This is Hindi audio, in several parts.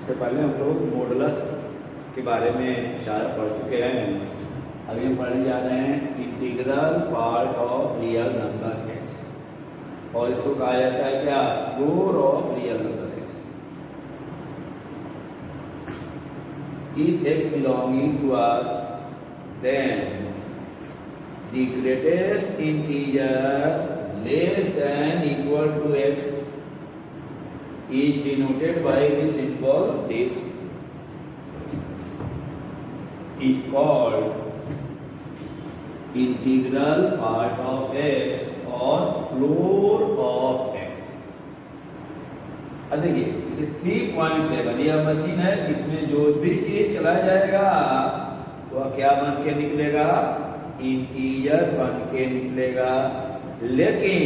इससे पहले हम लोग मॉडुलस के बारे में शायद पढ़ चुके हैं। अभी हम पढ़ने जा रहे हैं integral part of real number x, और इसको कहा जाता है क्या, floor of real number x. If x belonging to R, then the greatest integer less than equal to x is denoted by the symbol this, is called integral part of x or floor of x। अब देखिए इसे 3.7 यह मशीन है, इसमें जो भी चीज चला जाएगा वह क्या बन के निकलेगा, इंटीजर बन के निकलेगा। लेकिन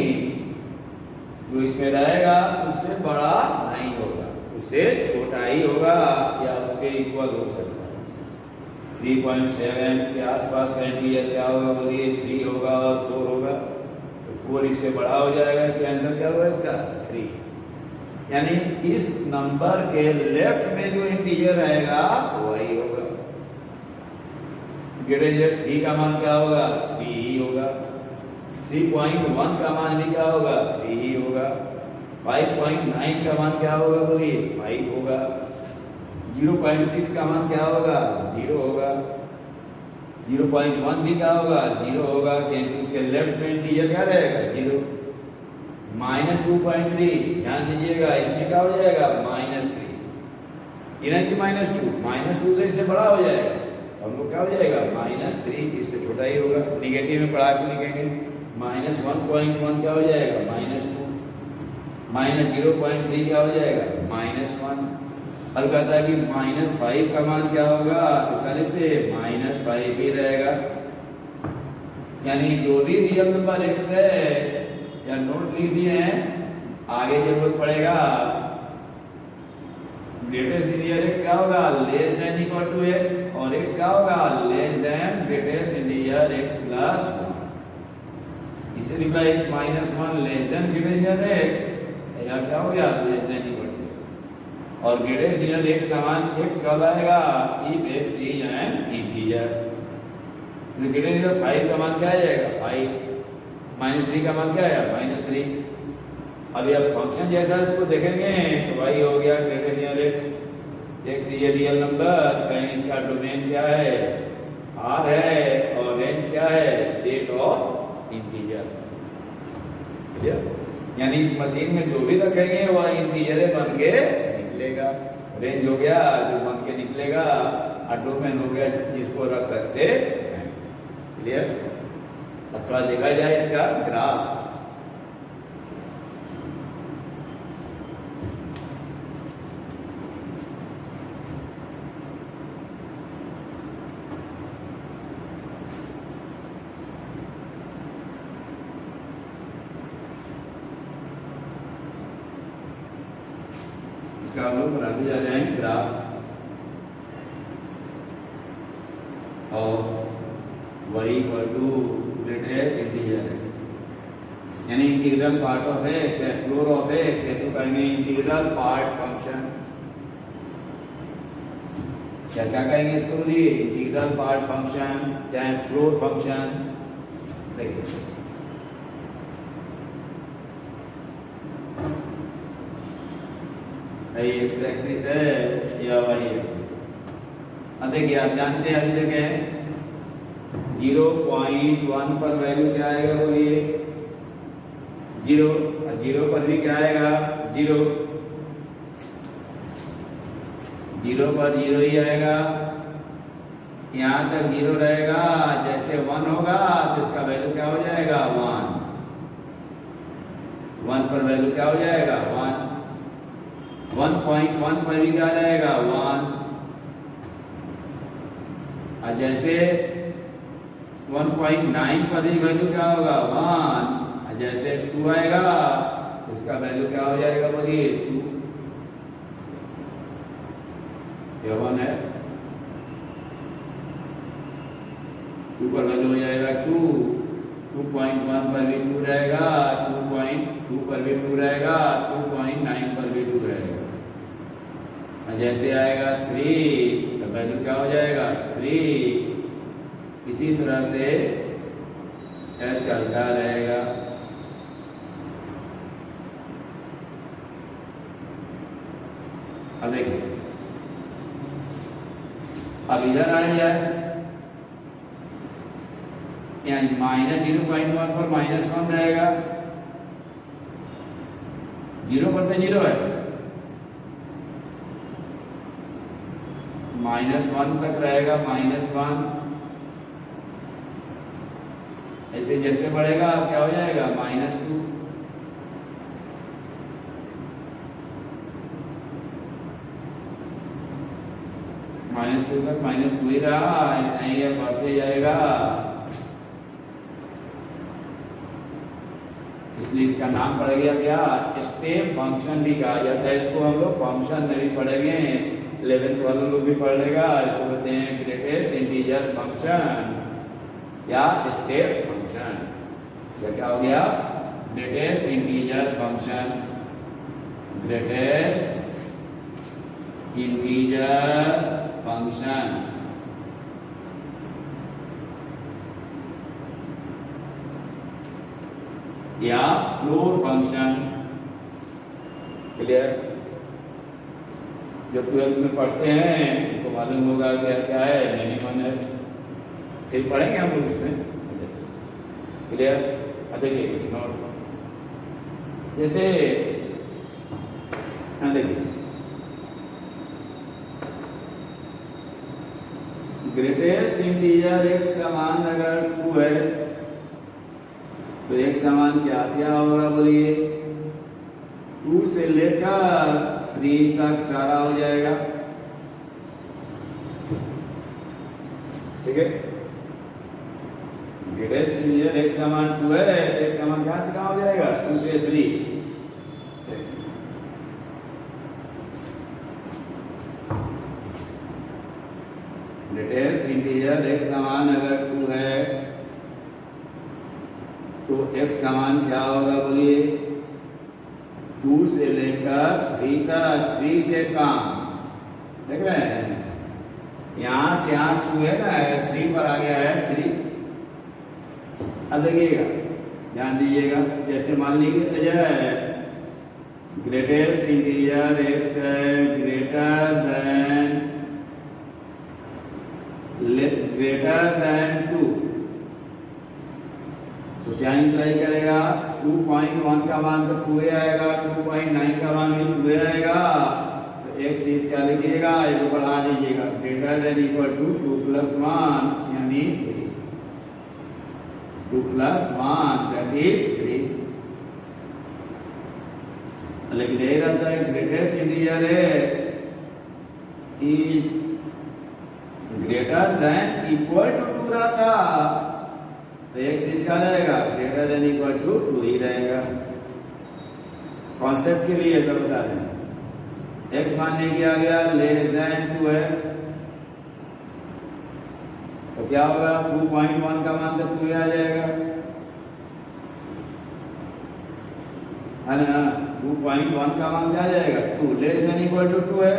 जो इसमें रहेगा उससे बड़ा नहीं होगा, उससे छोटा ही होगा या उसके इक्वल हो सकता है। 3.7 के आसपास का इंटीजर क्या होगा, बोलिए 3 होगा और 4 होगा, तो 4 इससे बड़ा हो जाएगा। इसका आंसर क्या होगा इसका 3। यानी इस नंबर के लेफ्ट में जो इंटीजर रहेगा वही होगा। ग्रेटर 3 का मान क्या होगा, 3 ही होगा। 3.1 का मान भी क्या होगा, 3 ही होगा। 5.9 का मान क्या होगा, बोलिए 5 होगा। 0.6 का मान क्या होगा, 0 होगा। 0.1 भी क्या होगा, 0 होगा, क्योंकि उसके लेफ्ट में इंटीजर क्या रहेगा, 0। -2.3 ध्यान दीजिएगा, इसमें क्या हो जाएगा, -3। ये नहीं कि -2 तो इससे बड़ा हो जाएगा, हम लोग क्या हो जाएगा, -3 इससे छोटा ही होगा। निगेटिव में बढ़ा के लिखेंगे, -1.1 क्या हो जाएगा, -2। -0.3 क्या हो जाएगा, -1। अब कहता है कि -5 का मान क्या होगा, तो क्या लिखते हैं, -5 ही रहेगा। यानी जो भी रियल नंबर x है, या नोट लिख दिए हैं, आगे जरूरत पड़ेगा। ग्रेटेस्ट इंटीजर x क्या होगा, less than equal to x, और x क्या होगा, less than greatest integer x plus 1। इसे लिखा x -1 less than greatest integer x, या क्या हो गया, less than equal to x। और ग्रेटेस्ट इंटीजर x का मान x कब आएगा, if x is an integer. Greatest integer 5 का मान क्या आ जाएगा, 5। -3 का मान क्या है, -3। अभी अब फंक्शन जैसा इसको देखेंगे तो वही हो गया ग्रेटेस्ट इंटीजर x ये रियल नंबर, कहीं इसका डोमेन क्या है, R है, और रेंज क्या है, सेट ऑफ इंटीजर्स। यानी इस मशीन में जो भी रखेंगे वह इंटीजर बन के निकलेगा। रेंज हो गया जो बन के निकलेगा, और डोमेन हो गया जिसको रख सकते हैं। क्लियर। अब थोड़ा देखा जाए इसका ग्राफ। इसका हम लोग बनाते जा रहे हैं graph of y equal to greatest integer x, यानी इंटीग्रल पार्ट ऑफ x है, फ्लोर ऑफ x है, तो कहेंगे इंटीग्रल पार्ट फंक्शन। क्या क्या कहेंगे इसको, बोलिए इंटीग्रल पार्ट फंक्शन, चाहे फ्लोर फंक्शन। देखिए x एक्सिस है या y एक्सिस। अब देखिए आप जानते हैं अभी देखें 0.1 पर वैल्यू क्या आएगा, बोलिए 0। 0 पर भी क्या आएगा, 0। 0 पर 0 ही आएगा, यहाँ तक 0 रहेगा। जैसे 1 होगा तो इसका वैल्यू क्या हो जाएगा, 1। 1 पर वैल्यू क्या हो जाएगा, 1। 1.1 पर भी क्या रहेगा, 1। और जैसे 1.9 पर भी वैल्यू क्या होगा, 1। और जैसे 2 आएगा इसका वैल्यू क्या हो जाएगा, बोलिए 2। ये 1 है, 2 पर वैल्यू हो जाएगा 2। 2.1 पर भी 2 रहेगा, 2.2 पर भी 2 रहेगा, 2.9 पर भी 2 रहेगा। जैसे आएगा 3 तो वैल्यू क्या हो जाएगा 3। इसी तरह से चलता रहेगा। अब देखिए, अब इधर आ जाए, यहाँ -0.1 पर -1 रहेगा, 0 पर तो 0 है, -1 तक रहेगा, -1 ऐसे जैसे बढ़ेगा क्या हो जाएगा -2, -2 तक -2 ही रहा, ऐसा ही है बढ़ते जाएगा। इसलिए इसका नाम पड़ गया क्या स्टेप फंक्शन भी कहा जाता है। इसको हम लोग फंक्शन नहीं पढ़ेंगे, 11th वाले लोग भी पढ़ लेगा। इसको कहते हैं ग्रेटेस्ट इंटीजर फंक्शन या स्टेप फंक्शन। यह क्या हो गया greatest integer function, greatest integer function. या फ्लोर फंक्शन। क्लियर? जब 12th में पढ़ते हैं तो मालूम होगा क्या क्या है, मिनिमम है, फिर पढ़ेंगे हम लोग इसमें। क्लियर? देखिए कुछ नोट, जैसे देखिए ग्रेटेस्ट इंटीजर x का मान अगर 2 है तो x का मान क्या क्या होगा बोलिए, 2 से लेकर 3 तक सारा हो जाएगा। ठीक है, ग्रेटेस्ट इंटीजर x का मान 2 है, x का मान कहां से कहां हो जाएगा 2 से 3। ग्रेटेस्ट इंटीजर x का मान अगर 2 है तो x का मान क्या होगा बोलिए, 2 से लेकर 3 तक, 3 से कम। देख रहे हैं यहां से यहां 2 है ना, 3 पर आ गया है 3। अब देखिएगा ध्यान दीजिएगा, जैसे मान लीजिए ग्रेटेस्ट इंटीजर x है ग्रेटर देन 2, तो क्या इंप्लाई करेगा 2.1 का मान तो 2 आएगा, 2.9 का मान भी 2 आएगा। तो x चीज क्या लिखिएगा, एक बढ़ा दीजिएगा, ग्रेटर देन इक्वल टू 2 + 1 यानी 3, 2 + 1 दैट इज 3। लेकिन यही रहता है greatest integer x is greater than equal to 2 रहता, तो x इसका रहेगा ग्रेटर देन इक्वल टू 2 ही रहेगा। कॉन्सेप्ट के लिए सब बता दें, x मानने की आ गया लेस देन 2 है तो क्या होगा 2.1 का मान तो 2 आ जाएगा, है ना। 2.1 का मान क्या आ जाएगा 2, लेस देन इक्वल टू 2 है,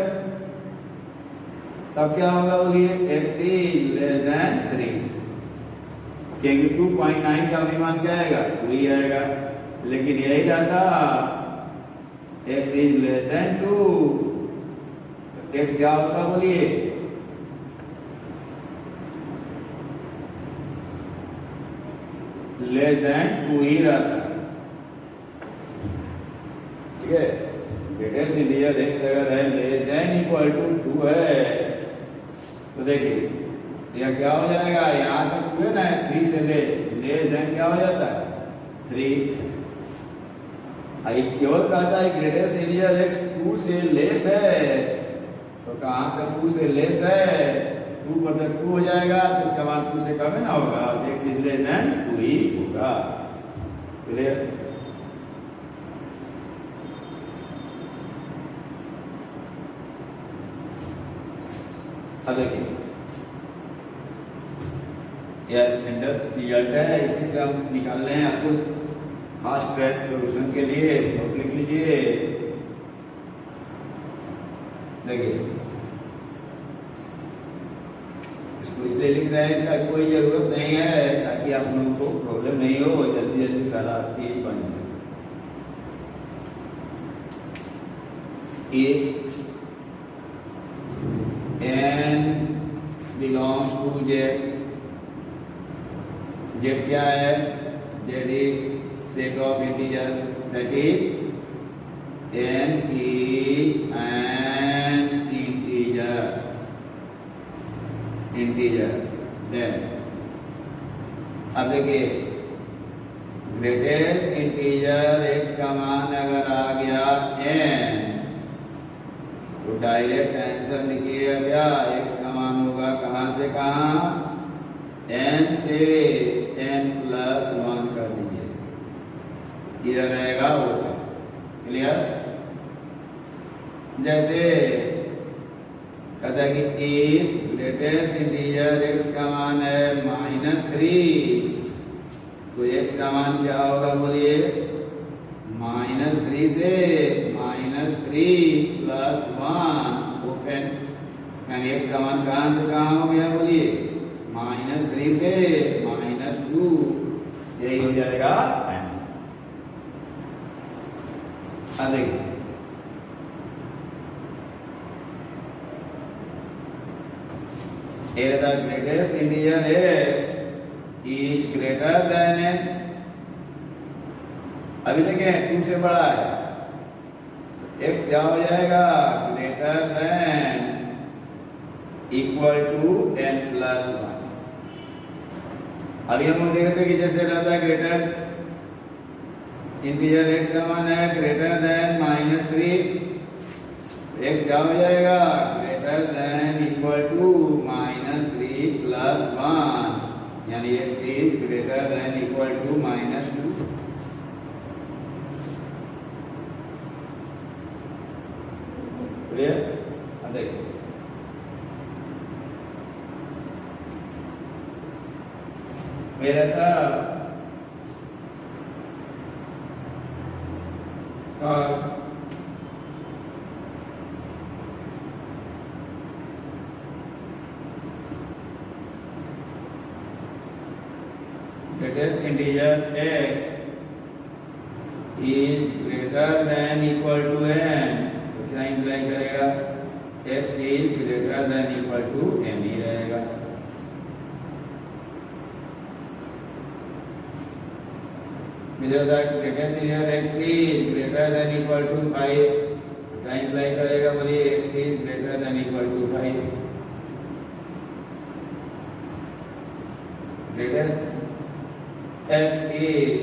तब क्या होगा बोलिए x इज लेस देन 3, क्योंकि 2.9 का भी मान क्या आएगा 2 ही आएगा। लेकिन यही रहता x इज लेस देन 2, तो x क्या होता बोलिए लेस देन 2 ही रहता। ठीक है, ग्रेटेस्ट इंटीजर x अगर है लेस देन इक्वल टू 2 है तो देखिए यह क्या हो जाएगा, यहाँ तक 2 है ना, 3 से लेस देन क्या हो जाता है 3। केवल कहता है ग्रेटेस्ट इंटीजर x 2 से लेस है, तो कहाँ तक 2 से लेस है, 2 पर तक 2 हो जाएगा, तो इसका मान 2 से कम है ना होगा, x इज लेस देन 2 ही होगा। क्लियर? अब देखिए यह स्टैंडर्ड रिजल्ट है, इसी से हम निकाल रहे हैं आपको फास्ट ट्रैक सॉल्यूशन के लिए। नोट लिख लीजिए, देखिए इसको इसलिए लिख रहे हैं, इसका कोई जरूरत नहीं है ताकि आप लोगों को प्रॉब्लम नहीं हो, जल्दी जल्दी सारा चीज बन जाए। If n belongs to Z, Z क्या है? Z is set of integers, that is n is an integer, then अब देखिए ग्रेटेस्ट इंटीजर x का मान अगर आ गया n, तो डायरेक्ट आंसर लिखिएगा क्या? x का मान होगा कहां से कहां? n से n प्लस 1 कर दीजिए, इधर रहेगा ओपन। क्लियर? जैसे कहता है कि इफ ग्रेटेस्ट इंटीजर x का मान है -3, तो x का मान क्या होगा बोलिए? -3 से -3 प्लस 1 ओपन, यानी x का मान कहां से कहां हो गया बोलिए? -3 से -2, यही हो जाएगा आंसर। अब देखिए here the greatest integer x is greater than n, अभी देखें 2 से बड़ा है, x क्या हो जाएगा? Greater than equal to n plus 1। अभी हम लोग देखते हैं कि जैसे रहता है ग्रेटर इंटीजर x का मान है ग्रेटर देन -3, x क्या हो जाएगा? Greater than equal to -3 plus 1, यानी x is greater than equal to -2। Clear? अब देखिए मेरा था greatest integer x is greater than equal to n, तो क्या इंप्लाई करेगा? x is greater than equal to n ही रहेगा। Greatest integer x is greater than equal to 5, क्या इंप्लाई करेगा बोलिए? x is greater than equal to 5। Greatest x is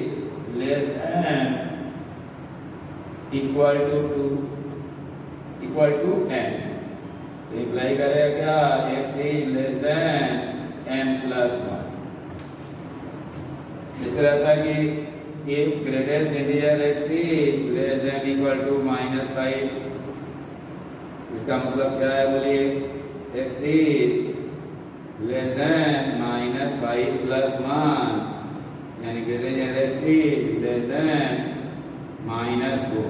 less than equal to 2 equal to n, तो इम्प्लाई करेगा क्या? x is less than n plus 1। जैसे रहता है कि if greatest integer x is less than equal to -5, इसका मतलब क्या है बोलिए? x is less than -5 plus 1, यानी greater integer x is less than -4।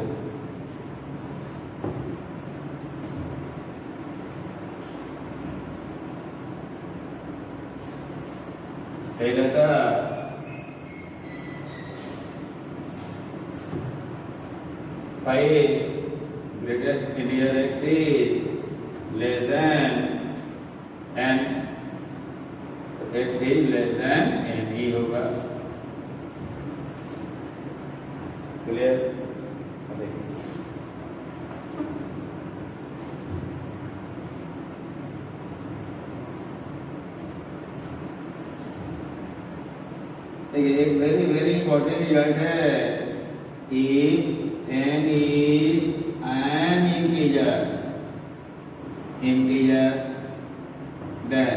सही रहता 5 greatest integer x is less than n, तो x is less than n ही होगा। क्लियर? देखिए एक वेरी वेरी इंपॉर्टेंट रिजल्ट है, if n is an integer then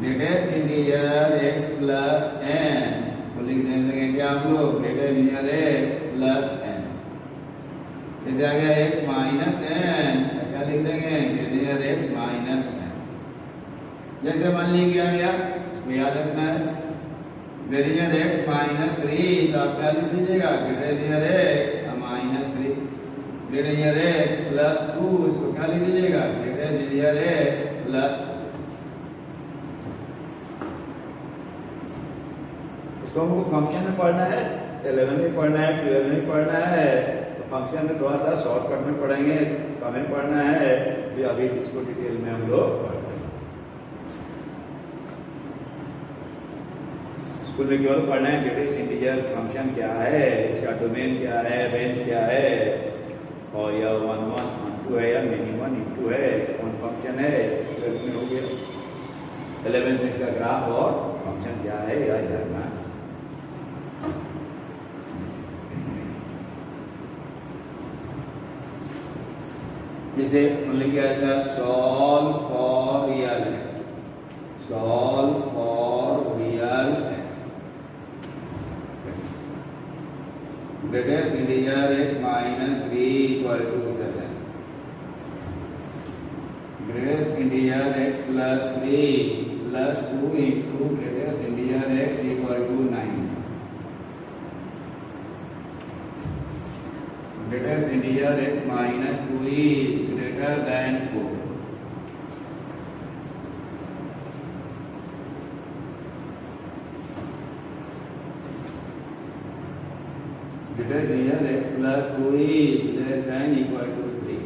greatest integer x plus n, तो लिख देंगे क्या हम लोग? Greatest integer x plus n। जैसे आ गया x माइनस n, क्या लिख देंगे? Greatest integer x minus n। जैसे मान ली क्या गया, इसको याद रखना है। ग्रेटेस्ट इंटीजर x -3, तो आप क्या लिख दीजिएगा? Greatest integer x -3। Greater near x plus 2, इसको क्या लिख दीजिएगा ग्रेटर नियर एक्स प्लस 2। इसको हमको फंक्शन में पढ़ना है, 11 में पढ़ना है, 12 में पढ़ना है, तो फंक्शन में थोड़ा सा शॉर्टकट में पढ़ेंगे, कम में पढ़ना है, फिर अभी इसको डिटेल में हम लोग पढ़ते हैं। स्कूल में केवल पढ़ना है ग्रेटेस्ट इंटीजर फंक्शन क्या है, इसका डोमेन क्या है, रेंज क्या है, और यह 1 1 1 2 है या मिनिमम इनटू है, कौन फंक्शन है, 12 में हो गया। 11 में इसका ग्राफ और फंक्शन क्या है यह जानना है। जैसे लिखा जाएगा solve for real x, solve for real x, greatest integer x minus 3 equal to 7, greatest integer x plus 3 plus 2 into greatest integer x equal to 9, greatest integer x minus 2 is greater than 4. Greatest integer x plus 2 is less than equal to 3.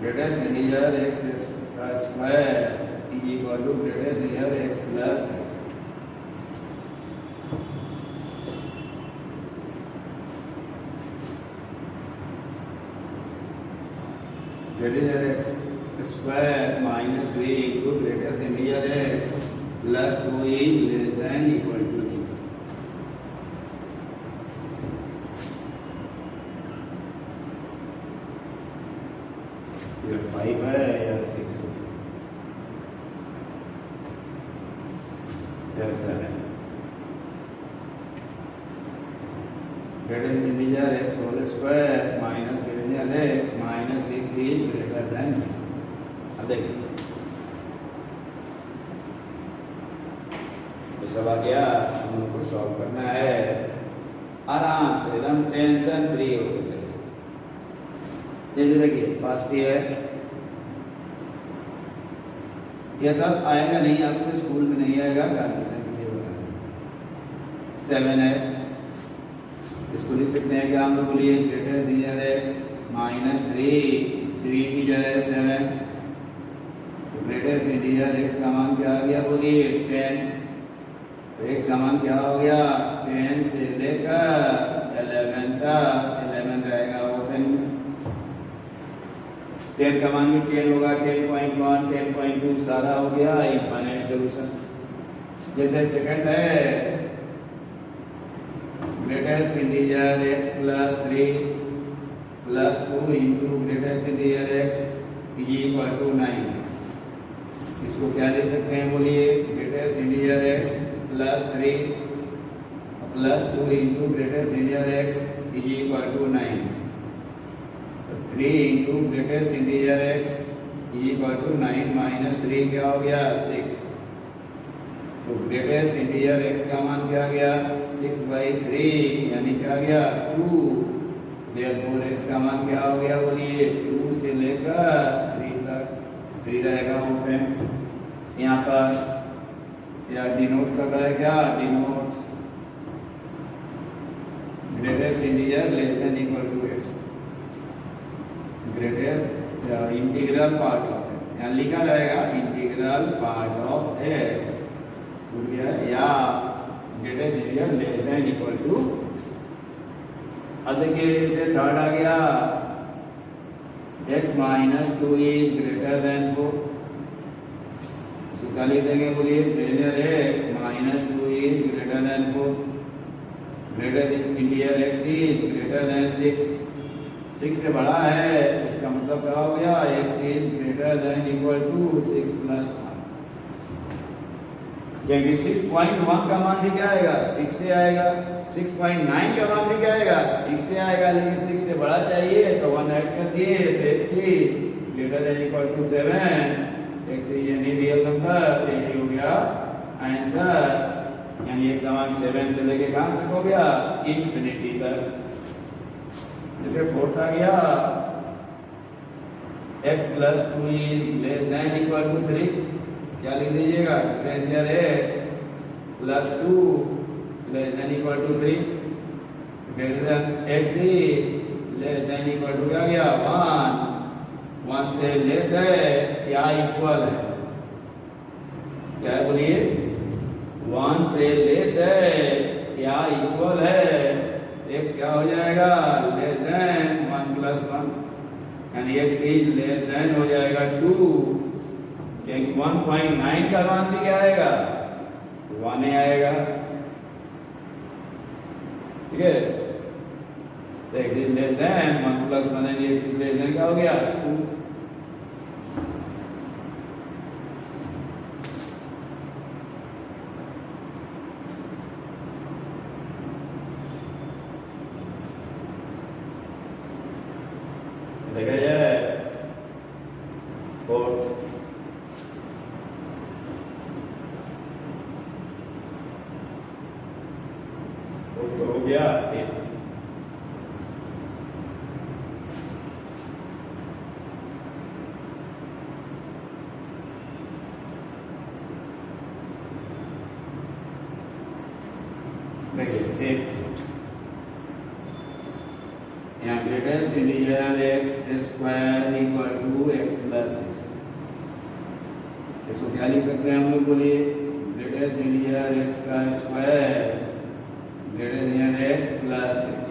Greatest integer x is square is equal to greatest integer x plus 6. Greatest integer x square minus 3 into greatest integer x plus 2 is less than equal to 0. ये 5 है या 6 है, ऐसा है। Greater integer x whole square minus greater integer x minus 6 is greater than. अब देखिए तो सब आ गया, हम लोग को सॉल्व करना है आराम से, एकदम टेंशन फ्री होकर चले। जैसे देखिए फर्स्ट है, यह सब आएगा नहीं आपको, स्कूल में नहीं आएगा, कैलकुलेशन के लिए बनाना। 7 है, इसको लिख सकते हैं कि हम लोग बोलिए greatest integer x minus 3 integer है 7, तो ग्रेटेस्ट इंटीजर x का मान क्या आ गया बोलिए 10, तो x का मान क्या हो गया 10 से लेकर 11 तक, 11 रहेगा ओपन में, 10 का मान भी 10 होगा, 10.1 10.2 सारा हो गया इनफाइनाइट सॉल्यूशन। जैसे सेकंड है greatest integer x plus 3 plus 2 into greatest integer x equal to 9, इसको क्या लिख सकते हैं बोलिए greatest integer x plus 3 plus 2 into greatest integer x equal to 9, 3 into greatest integer x equal to 9 minus 3 क्या हो गया 6, तो ग्रेटेस्ट इंटीजर x का मान क्या आ गया 6/3 यानी क्या आ गया 2, देयरफॉर x का मान क्या हो गया बोलिए 2 से लेकर 3 तक, 3 रहेगा ओपन। यहाँ पर या डिनोट कर रहा है क्या, denotes greatest integer less than equal to x, greatest integral part of x, यहाँ लिखा रहेगा इंटीग्रल पार्ट ऑफ x या greatest integer less than equal to x। अब देखिए इससे थर्ड आ गया x minus 2 is greater than 4, इसको क्या लिख देंगे बोलिए greater x minus 2 is greater than 4, greater integer x is greater than 6, 6 से बड़ा है, इसका मतलब क्या हो गया x is greater than equal to 6 plus 1, क्योंकि 6.1 का मान भी क्या आएगा 6 से आएगा, 6.9 का मान भी क्या आएगा 6 से आएगा, लेकिन 6 से बड़ा चाहिए तो 1 ऐड कर दिए, तो x is greater than equal to 7, x is any real number, यही हो गया आंसर। यानी एक समान 7 से लेके कहाँ तक हो गया, इंफिनिटी तक। जैसे फोर्थ आ गया x plus 2 is less than equal to 3, क्या लिख दीजिएगा, greater x plus 2 less than equal to 3, greater than x is less than equal to क्या गया 1, 1 से लेस है या इक्वल है, क्या है बोलिए, 1 से लेस है या इक्वल है, x क्या हो जाएगा, लेस देन 1 प्लस 1, यानी x इज लेस देन हो जाएगा 2, क्योंकि 1.9 का मान भी क्या आएगा, 1 ही आएगा, ठीक है। तो x is less then 1 plus 1 यानी x इज लेस देन क्या हो गया 2। देखा जाए फोर्थ, तो हो गया फिफ्थ। देखिए फिफ्थ, यहाँ greatest integer x square equal to x plus 6, इसको क्या लिख सकते हैं हम लोग, बोलिए, ग्रेटेस्ट इंटीजर x का square greatest integer x plus 6।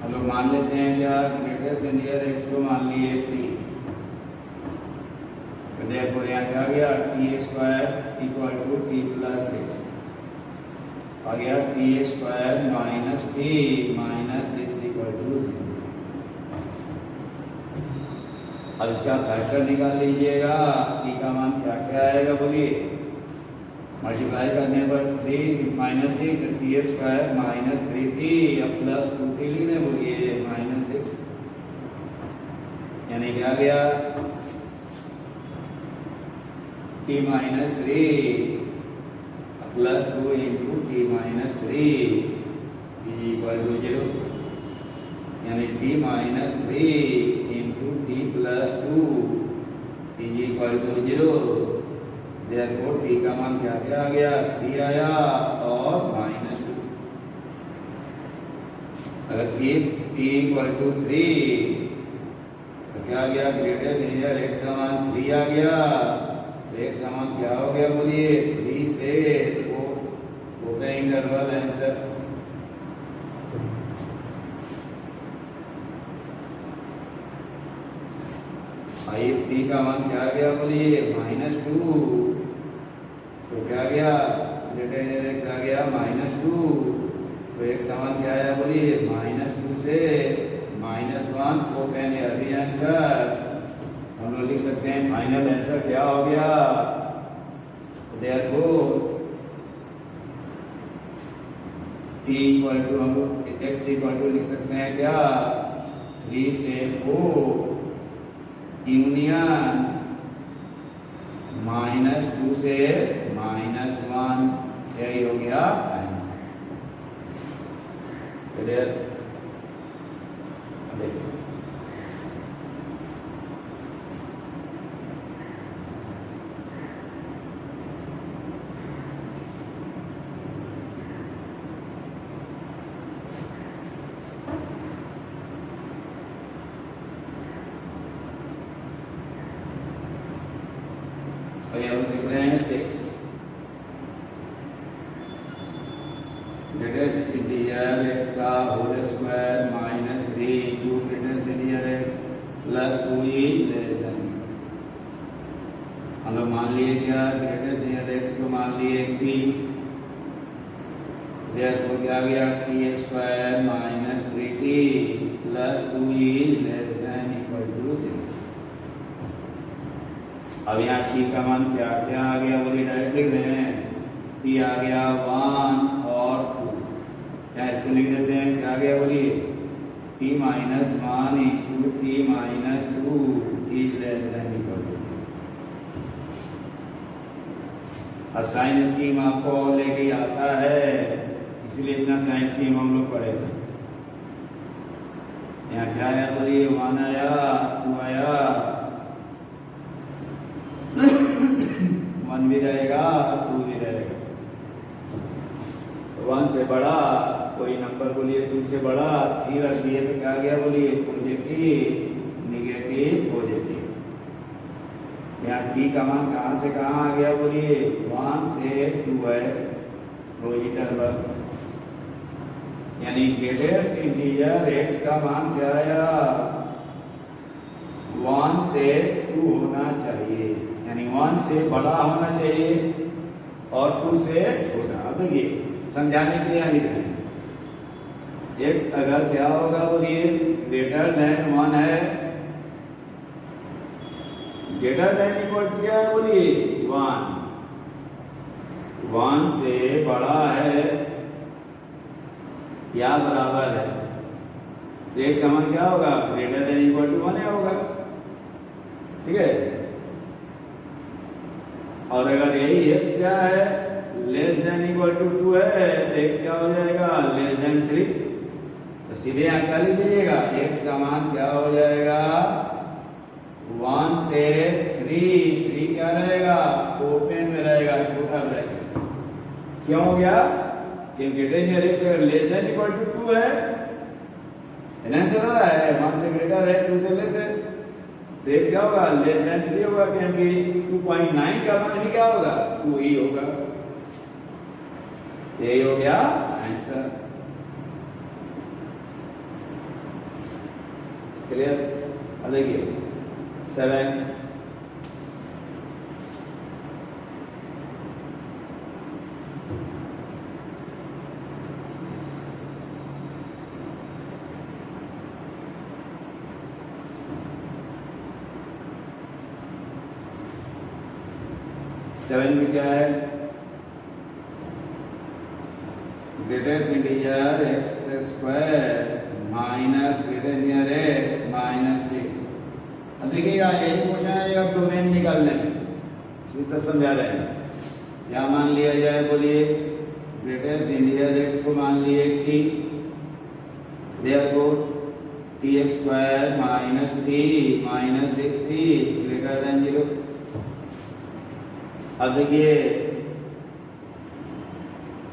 हम लोग मान लेते हैं क्या, ग्रेटेस्ट इंटीजर x को मान लिए t, तो देखो यहाँ क्या आ गया, t square equal to t plus 6 आ गया, t square minus t minus 6 equal to 0। अब इसका फैक्टर निकाल लीजिएगा, t का मान क्या क्या आएगा, बोलिए, मल्टीप्लाई करने पर 3 minus 6 T square minus 3t अब प्लस 2t लिखने, बोलिए माइनस 6, यानी क्या गया, t minus 3 plus 2 into t minus 3 is equal to 0, यानी t minus 3 into t plus 2 is equal to 0। Therefore t का मान क्या क्या आ गया, 3 आया और माइनस 2। अगर t इक्वल टू 3 तो क्या आ गया, ग्रेटेस्ट इंटीजर x का मान 3 आ गया, तो x का मान क्या हो गया, बोलिए 3 से 4 ओपन इंटरवल आंसर। t का मान क्या आ गया, बोलिए माइनस 2, तो क्या गया, ग्रेटर x आ गया माइनस 2, तो x का मान क्या आया, बोलिए माइनस 2 से माइनस 1 ओपन, यह भी आंसर हम लोग लिख सकते हैं। फाइनल आंसर क्या हो गया, देयरफॉर t इक्वल टू हम लोग x इक्वल टू लिख सकते हैं क्या, 3 से 4 यूनियन माइनस 2 से माइनस 1, यही हो गया आंसर। क्लियर, देखिए हम देख रहे हैं 6, ग्रेटेस्ट इंटीजर x का whole square minus 3 into greatest integer x plus 2 is less than, हम लोग मान लिए क्या, ग्रेटेस्ट इंटीजर x को मान लिए t, देयरफॉर क्या आ गया, t square minus 3t plus 2 is less than equal to 0। अब यहाँ t का मान क्या क्या आ गया, बोलिए डायरेक्ट लिख रहे हैं, t आ गया 1 और 2, क्या इसको लिख देते हैं, क्या आ गया, बोलिए t minus 1 into t minus 2 is less than equal to 0। और साइन स्कीम आपको ऑलरेडी आता है, इसलिए इतना साइन स्कीम हम लोग पढ़े थे। यहाँ क्या आया बोलिए, 1 आया, 2 आया, 1 भी रहेगा, 2 भी रहेगा। तो 1 से बड़ा कोई नंबर बोलिए, 2 से बड़ा 3 रख दिए तो क्या गया बोलिए, पॉजिटिव, निगेटिव, पॉजिटिव। यहाँ टी का मान कहाँ से कहाँ आ गया बोलिए, 1 से 2 है, रोजिटर वर्ग, यानी ग्रेटेस्ट इंटीजर x का मान क्या आया, 1 से 2 होना चाहिए, यानी 1 से बड़ा होना चाहिए और 2 से छोटा। अब देखिए समझाने के लिए लिख रहे हैं, x अगर क्या होगा बोलिए, ग्रेटर देन 1 है, ग्रेटर देन इक्वल टू क्या है बोलिए, 1 से बड़ा है या बराबर है, तो एक समान क्या होगा, ग्रेटर देन इक्वल टू 1 होगा, ठीक है। और अगर यही है क्या है, लेस देन इक्वल टू 2 है, तो x क्या हो जाएगा, लेस देन 3। तो सीधे यहाँ क्या लिख दीजिएगा, x का मान क्या हो जाएगा, 1 से 3 क्या रहेगा, ओपन में रहेगा, छोटा ब्रैकेट। क्यों हो गया, कि ग्रेटर x अगर लेस देन इक्वल टू 2 है, आंसर आ रहा है, 1 से ग्रेटर है, 2 से लेस है, तो x क्या होगा, लेस देन 3 होगा, क्योंकि 2.9 का मान भी क्या होगा, 2 ही होगा। यही हो गया आंसर, क्लियर। अब देखिए 7, में क्या है, greatest integer x square minus greatest integer x minus 6। अब देखिएगा यही क्वेश्चन है, अब डोमेन निकालने में ये सब समझा रहे हैं। क्या मान लिया जाए बोलिए, ग्रेटेस्ट इंटीजर x को मान लिए t, therefore t square minus t minus 6t greater than 0। अब देखिए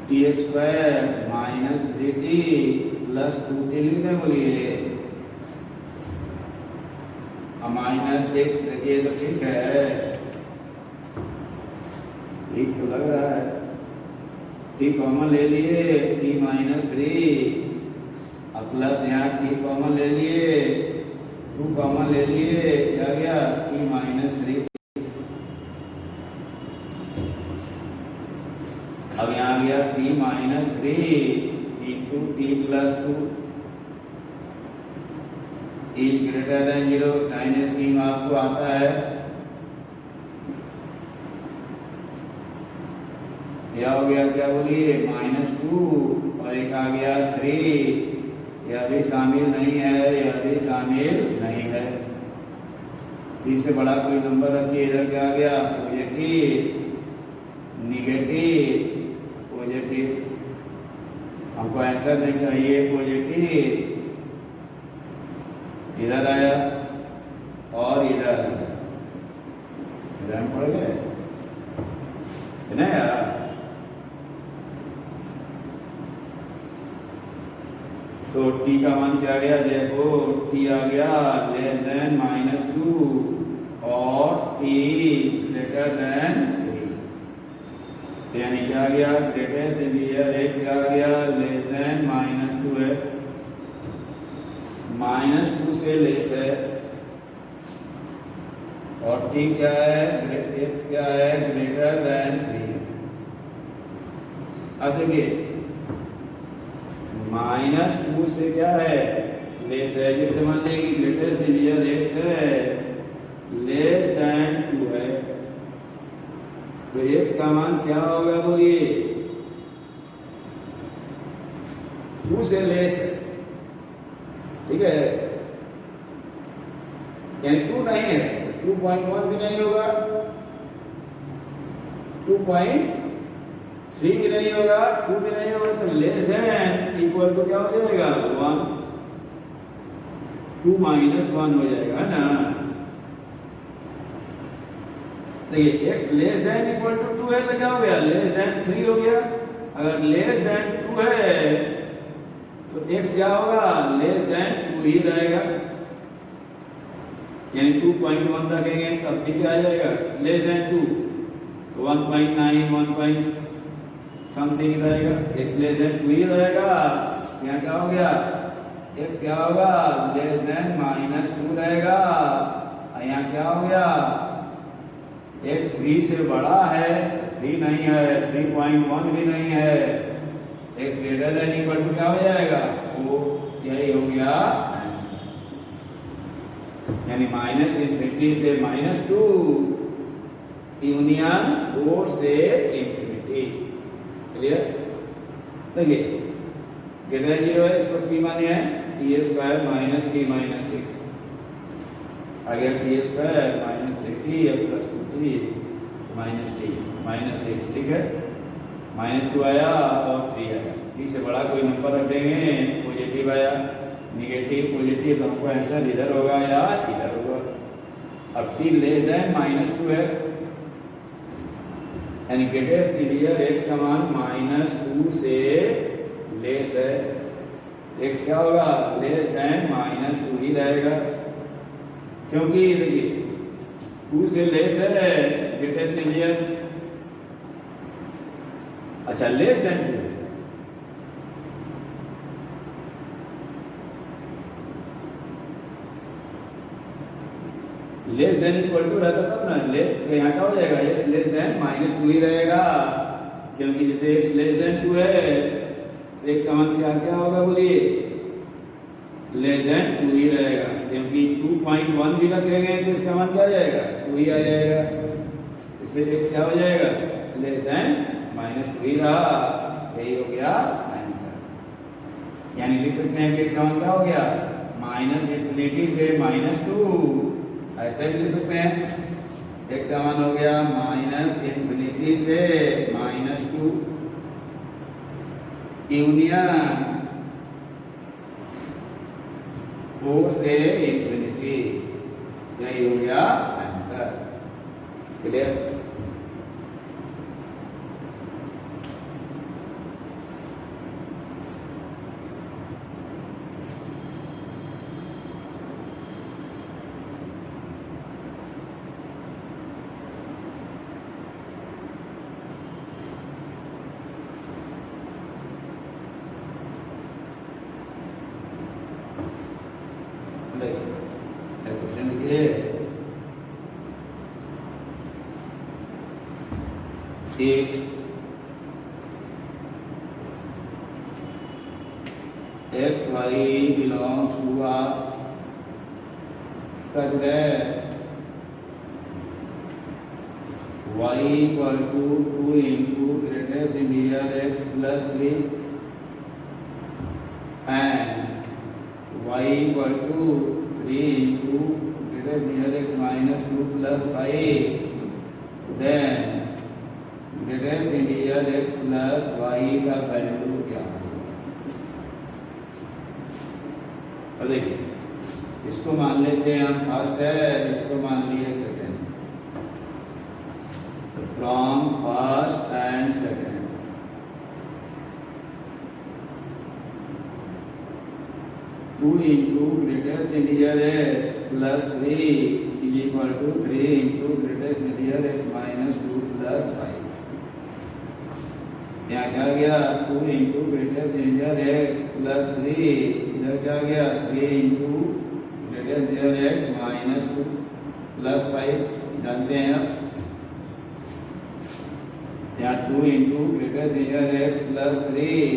T square minus 3t plus 2t लिख दें बोलिए, माइनस 6, देखिए तो ठीक है, ठीक तो लग रहा है। t कॉमन ले लिए, t माइनस 3, अब प्लस यहाँ t कॉमन ले लिए, 2 कॉमन ले लिए, क्या गया, t माइनस 3। अब यहाँ आ गया t minus 3 into t plus 2 is greater than 0। Sign scheme आपको आता है, यह हो गया क्या बोलिए, -2 और एक आ गया 3, यह भी शामिल नहीं है, यह भी शामिल नहीं है। 3 से बड़ा कोई नंबर रखिए, इधर क्या आ गया, पॉजिटिव, निगेटिव, पॉजिटिव। हमको आंसर नहीं चाहिए पॉजिटिव, इधर आया और इधर आया, इधर पड़ गए ना यार। तो t का मान क्या गया, देखो t आ गया लेस देन -2 और t ग्रेटर देन 3, यानी क्या आ गया, ग्रेटेस्ट इंटीजर x आ गया लेस देन -2 है, -2 से लेस है, और t क्या है, x क्या है, ग्रेटर देन 3। अब देखिए -2 से क्या है, लेस है, जिससे मान लीजिए कि ग्रेटेस्ट इंटीजर x है लेस देन 2 है, तो x का मान क्या होगा बोलिए, 2 से लेस है, ठीक है, यानी 2 नहीं है, 2.1 भी नहीं होगा, 2.3 भी नहीं होगा, 2 भी नहीं होगा, तो लेस देन इक्वल टू क्या हो जाएगा 1, 2 माइनस 1 हो जाएगा, है ना। देखिए x less than equal to 2 है तो क्या हो गया, लेस देन 3 हो गया। अगर लेस देन 2 है तो x क्या होगा, लेस देन 2 ही रहेगा, यानी 2.1 रखेंगे तब भी क्या आ जाएगा, लेस देन 2, तो 1.9 1 पॉइंट समथिंग रहेगा, x लेस देन 2 ही रहेगा। यहाँ क्या हो गया, x क्या होगा, लेस देन -2 रहेगा। यहाँ क्या हो गया, x 3 से बड़ा है, 3 नहीं है, 3.1 भी नहीं है, एक ग्रेटर देन इक्वल टू क्या हो जाएगा 4, यही हो गया आंसर। यानी -∞ से -2 यूनियन 4 से इंफिनिटी। क्लियर। देखिए ग्रेटर देन 0 है, इसको t माने है t² - t - 6 आ गया, t² - 3t + 2t - t -6, ठीक है। -2 आया और 3 आया, 3 से बड़ा कोई नंबर रखेंगे, पॉजिटिव आया, निगेटिव पॉजिटिव, तो हमको आंसर इधर होगा या इधर होगा। अब t लेस देन -2 है, यानी ग्रेटेस्ट इंटीजर x का मान -2 से लेस है, x क्या होगा, लेस देन -2 ही रहेगा, क्योंकि देखिए 2 से लेस है ग्रेटेस्ट इंटीजर, अच्छा लेस देन 2 है, लेस देन इक्वल टू रहता तब ना, तो यहाँ क्या हो जाएगा, x लेस देन -2 ही रहेगा, क्योंकि जैसे x लेस देन 2 है तो x का मान क्या होगा, बोलिए लेस देन 2 ही रहेगा, क्योंकि 2.1 भी रखेंगे तो इसका मान क्या आ जाएगा, 2 ही आ जाएगा, इसलिए x क्या हो जाएगा, लेस देन -2 ही रहा, यही हो गया आंसर। यानी लिख सकते हैं कि x का मान क्या हो गया, -∞ से -2, ऐसे भी लिख सकते हैं, x का मान हो गया -∞ से -2 यूनियन 4 से इंफिनिटी, यही हो गया आंसर। क्लियर। क्वेश्चन लिखिए, if x y belongs to R such that y equal to 2 into greatest integer x plus 3 and y equal to 3 into greatest integer x minus 2 plus 5, then greatest integer x plus y का वैल्यू क्या होगा। और देखिए इसको मान लेते हैं हम फर्स्ट है, इसको मान लिए सेकेंड, तो from first and second 2 into greatest integer x plus 3 is equal to 3 into greatest integer x minus 2 plus 5। यहाँ क्या गया 2 into greatest integer x plus 3, इधर क्या गया 3 into greatest integer x minus 2 plus 5, जानते हैं आप। यहाँ 2 into greatest integer x plus 3,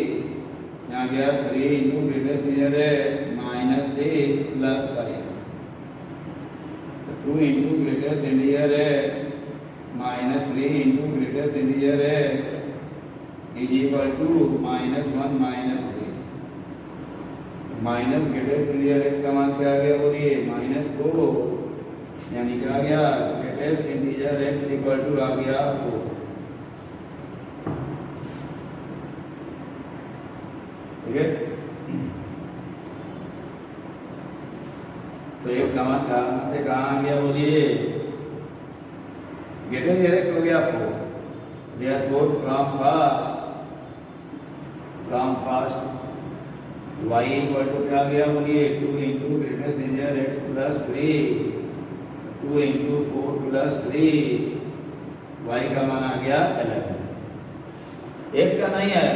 यहाँ गया 3 into greatest integer x minus 6 plus 5, तो 2 into greatest integer x minus 3 into greatest integer x is equal to -1 minus 3, minus greatest integer x का मान क्या आ गया बोलिए -4, यानी क्या आ गया greatest integer x equal to आ गया 4। ठीक है। तो एक समान कहाँ से कहाँ आ गया बोलिए, ग्रेटर देन एक्स हो गया 4, therefore from first y equal to क्या आ गया बोलिए 2 into greater than x plus 3, 2 into 4 plus 3, y का मान आ गया 11, x का नहीं है,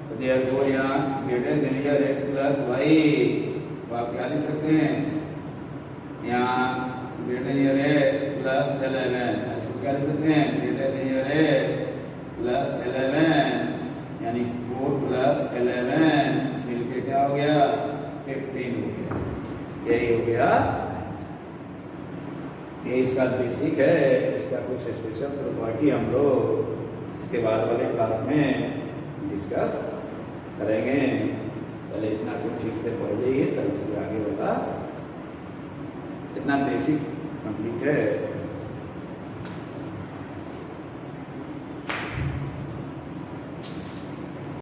तो देयरफॉर यहाँ greater than x plus y, तो आप क्या लिख सकते हैं यहाँ ग्रेटर देन एक्स प्लस 11, इसको क्या लिख सकते हैं ग्रेटर देन एक्स प्लस 11 यानी 4 प्लस 11 मिलके क्या हो गया 15 हो गया, यही हो गया। ये इसका बेसिक है, इसका कुछ स्पेशल प्रॉपर्टी हम लोग इसके बाद वाले क्लास में डिस्कस करेंगे। पहले इतना कुछ ठीक से पढ़ जाइए, तब इसके आगे वाला इतना बेसिक कंप्लीट है।